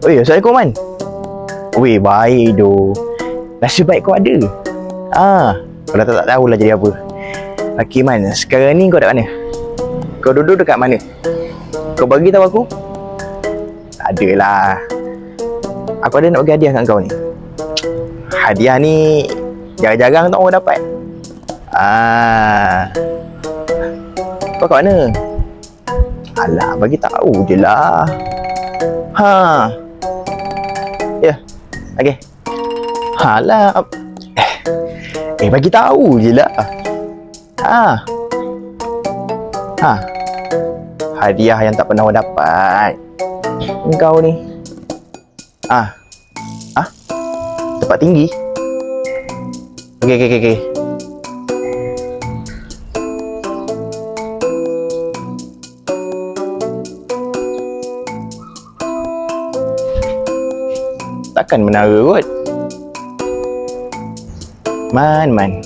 Oi, Assalamualaikum Man. Weh, baik doh. Nasib baik kau ada. Kalau tak tahulah jadi apa. Okey Man, sekarang ni kau kat mana? Kau duduk dekat mana? Kau bagi tahu aku. Tak adalah. Aku ada nak bagi hadiah kat kau ni. Hadiah ni jarang-jarang tak orang dapat. Kau kat mana? Alah, bagi tahu je lah. Ya. Okey. Alah. Bagi tahu je lah. Hadiah yang tak pernah orang dapat. Engkau ni. Tempat tinggi. Okey. Takkan menara kot. Man.